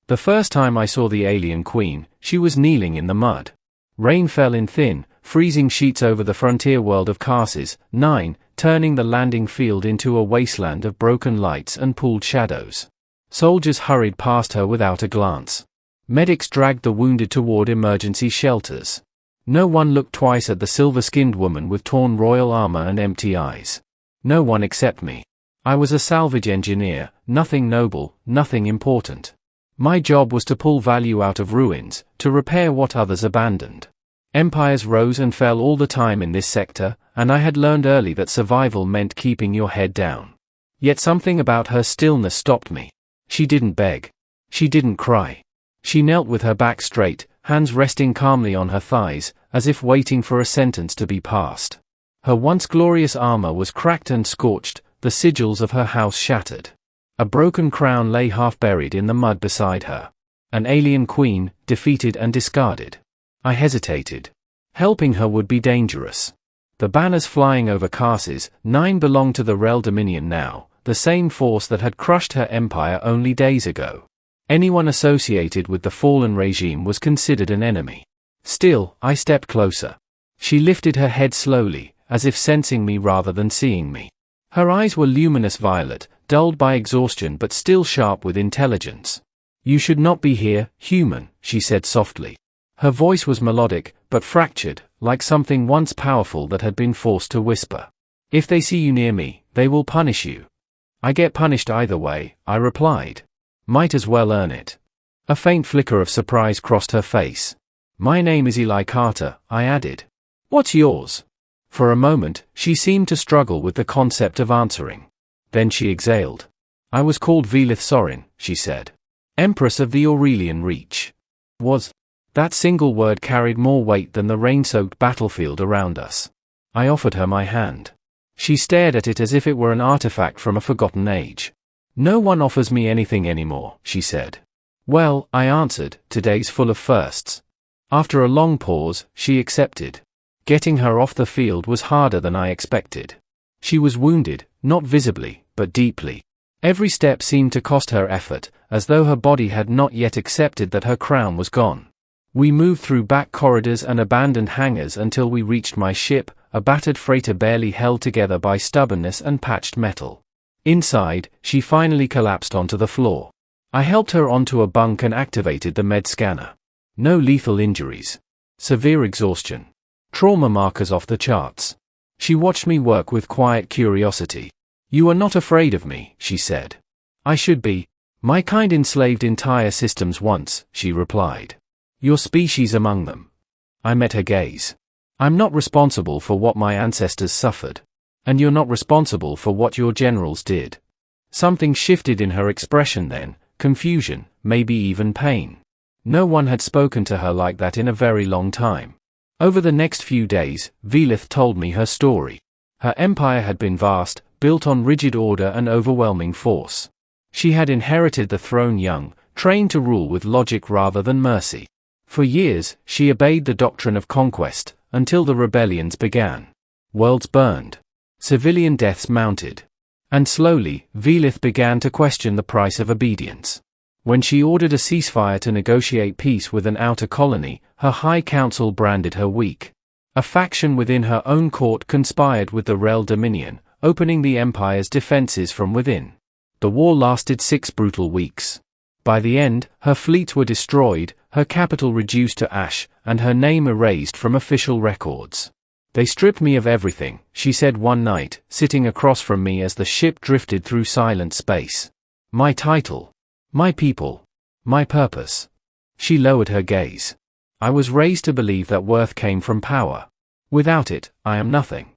The first time I saw the AlienQueen, she was kneeling in the mud. Rain fell in thin, freezing sheets over the frontier world of Karses, 9, turning the landing field into a wasteland of broken lights and pooled shadows. Soldiers hurried past her without a glance. Medics dragged the wounded toward emergency shelters. No one looked twice at the silver-skinned woman with torn royal armor and empty eyes. No one except me. I was a salvage engineer, nothing noble, nothing important. My job was to pull value out of ruins, to repair what others abandoned. Empires rose and fell all the time in this sector, and I had learned early that survival meant keeping your head down. Yet something about her stillness stopped me. She didn't beg. She didn't cry. She knelt with her back straight, hands resting calmly on her thighs, as if waiting for a sentence to be passed. Her once glorious armor was cracked and scorched, the sigils of her house shattered. A broken crown lay half buried in the mud beside her. An AlienQueen, defeated and discarded. I hesitated. Helping her would be dangerous. The banners flying over Karses, 9 belonged to the Rel Dominion now, the same force that had crushed her empire only days ago. Anyone associated with the fallen regime was considered an enemy. Still, I stepped closer. She lifted her head slowly, as if sensing me rather than seeing me. Her eyes were luminous violet, dulled by exhaustion but still sharp with intelligence. "You should not be here, human," she said softly. Her voice was melodic, but fractured, like something once powerful that had been forced to whisper. "If they see you near me, they will punish you." "I get punished either way," I replied. "Might as well earn it." A faint flicker of surprise crossed her face. "My name is Eli Carter," I added. "What's yours?" For a moment, she seemed to struggle with the concept of answering. Then she exhaled. "I was called Velith Sorin," she said. "Empress of the Aurelian Reach." Was. That single word carried more weight than the rain-soaked battlefield around us. I offered her my hand. She stared at it as if it were an artifact from a forgotten age. "No one offers me anything anymore," she said. "Well," I answered, "today's full of firsts." After a long pause, she accepted. Getting her off the field was harder than I expected. She was wounded, not visibly, but deeply. Every step seemed to cost her effort, as though her body had not yet accepted that her crown was gone. We moved through back corridors and abandoned hangars until we reached my ship, a battered freighter barely held together by stubbornness and patched metal. Inside, she finally collapsed onto the floor. I helped her onto a bunk and activated the med scanner. No lethal injuries. Severe exhaustion. Trauma markers off the charts. She watched me work with quiet curiosity. "You are not afraid of me," she said. "I should be. My kind enslaved entire systems once," she replied. "Your species among them." I met her gaze. "I'm not responsible for what my ancestors suffered. And you're not responsible for what your generals did." Something shifted in her expression then, confusion, maybe even pain. No one had spoken to her like that in a very long time. Over the next few days, Velith told me her story. Her empire had been vast, built on rigid order and overwhelming force. She had inherited the throne young, trained to rule with logic rather than mercy. For years, she obeyed the doctrine of conquest, until the rebellions began. Worlds burned. Civilian deaths mounted. And slowly, Velith began to question the price of obedience. When she ordered a ceasefire to negotiate peace with an outer colony, her High Council branded her weak. A faction within her own court conspired with the Rel Dominion, opening the Empire's defenses from within. The war lasted 6 brutal weeks. By the end, her fleets were destroyed, her capital reduced to ash, and her name erased from official records. "They stripped me of everything," she said one night, sitting across from me as the ship drifted through silent space. "My title. My people. My purpose." She lowered her gaze. "I was raised to believe that worth came from power. Without it, I am nothing."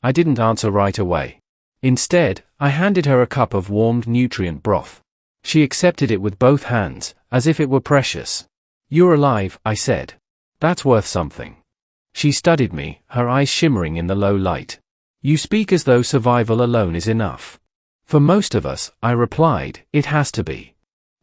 I didn't answer right away. Instead, I handed her a cup of warmed nutrient broth. She accepted it with both hands, as if it were precious. "You're alive," I said. "That's worth something." She studied me, her eyes shimmering in the low light. "You speak as though survival alone is enough." "For most of us," I replied, "it has to be."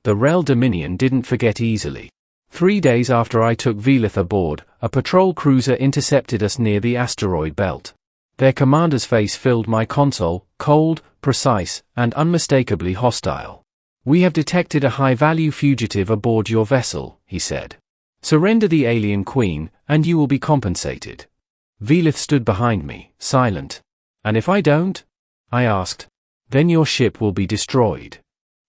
The Rel Dominion didn't forget easily. 3 days after I took Velith aboard, a patrol cruiser intercepted us near the asteroid belt. Their commander's face filled my console, cold, precise, and unmistakably hostile. "We have detected a high-value fugitive aboard your vessel," he said. "Surrender the AlienQueen, and you will be compensated." Velith stood behind me, silent. "And if I don't?" I asked. "Then your ship will be destroyed."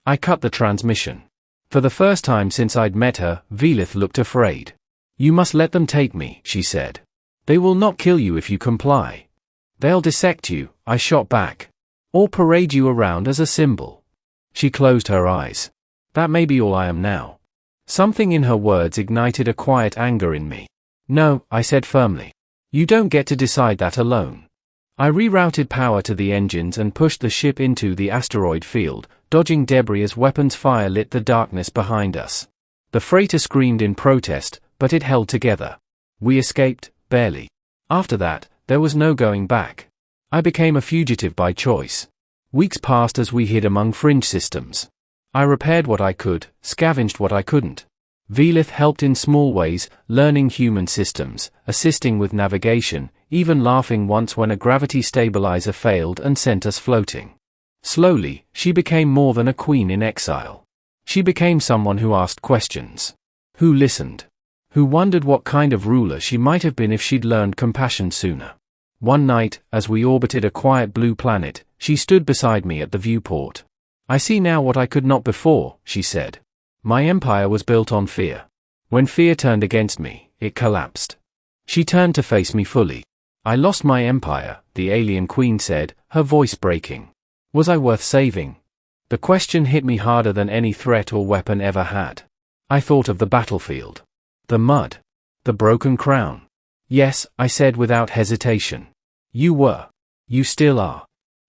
I cut the transmission. For the first time since I'd met her, Velith looked afraid. "You must let them take me," she said. "They will not kill you if you comply. They'll dissect you," I shot back. "Or parade you around as a symbol." She closed her eyes. "That may be all I am now." Something in her words ignited a quiet anger in me. "No," I said firmly. "You don't get to decide that alone." I rerouted power to the engines and pushed the ship into the asteroid field, dodging debris as weapons fire lit the darkness behind us. The freighter screamed in protest, but it held together. We escaped, barely. After that, there was no going back. I became a fugitive by choice. Weeks passed as we hid among fringe systems. I repaired what I could, scavenged what I couldn't. Velith helped in small ways, learning human systems, assisting with navigation, even laughing once when a gravity stabilizer failed and sent us floating. Slowly, she became more than a queen in exile. She became someone who asked questions. Who listened. Who wondered what kind of ruler she might have been if she'd learned compassion sooner. One night, as we orbited a quiet blue planet, she stood beside me at the viewport. "I see now what I could not before," she said. "My empire was built on fear. When fear turned against me, it collapsed." She turned to face me fully. "I lost my empire," the AlienQueen said, her voice breaking. Was I worth saving? The question hit me harder than any threat or weapon ever had. I thought of the battlefield. The mud. The broken crown. "Yes," I said without hesitation. "You were. You still are."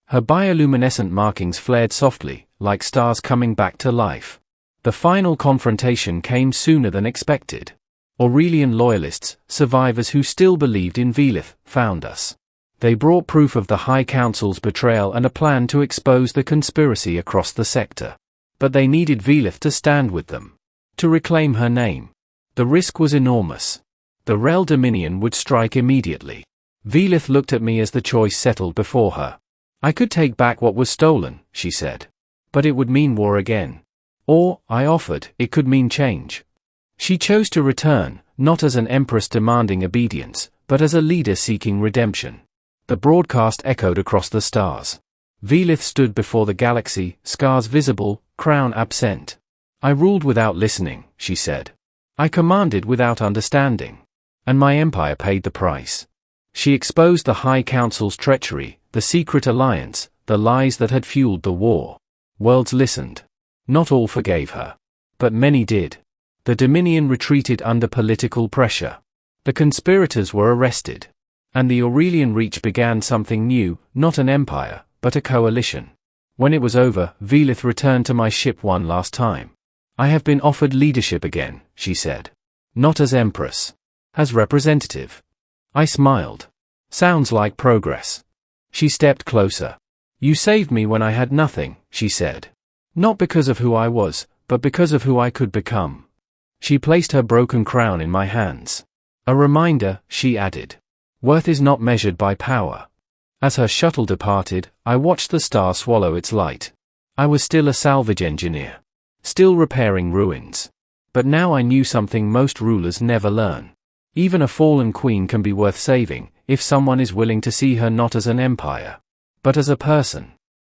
Her bioluminescent markings flared softly, like stars coming back to life. The final confrontation came sooner than expected. Aurelian loyalists, survivors who still believed in Velith, found us. They brought proof of the High Council's betrayal and a plan to expose the conspiracy across the sector. But they needed Velith to stand with them. To reclaim her name. The risk was enormous. The Rel Dominion would strike immediately. Velith looked at me as the choice settled before her. "I could take back what was stolen," she said. "But it would mean war again. Or," I offered, "it could mean change." She chose to return, not as an empress demanding obedience, but as a leader seeking redemption. The broadcast echoed across the stars. Velith stood before the galaxy, scars visible, crown absent. "I ruled without listening," she said. "I commanded without understanding. And my empire paid the price." She exposed the High Council's treachery, the secret alliance, the lies that had fueled the war. Worlds listened. Not all forgave her. But many did. The Dominion retreated under political pressure. The conspirators were arrested. And the Aurelian Reach began something new, not an empire, but a coalition. When it was over, Velith returned to my ship one last time. "I have been offered leadership again," she said. "Not as empress. As representative." I smiled. "Sounds like progress." She stepped closer. "You saved me when I had nothing," she said. "Not because of who I was, but because of who I could become." She placed her broken crown in my hands. "A reminder," she added. "Worth is not measured by power." As her shuttle departed, I watched the star swallow its light. I was still a salvage engineer. Still repairing ruins. But now I knew something most rulers never learn. Even a fallen queen can be worth saving, if someone is willing to see her not as an empire, but as a person.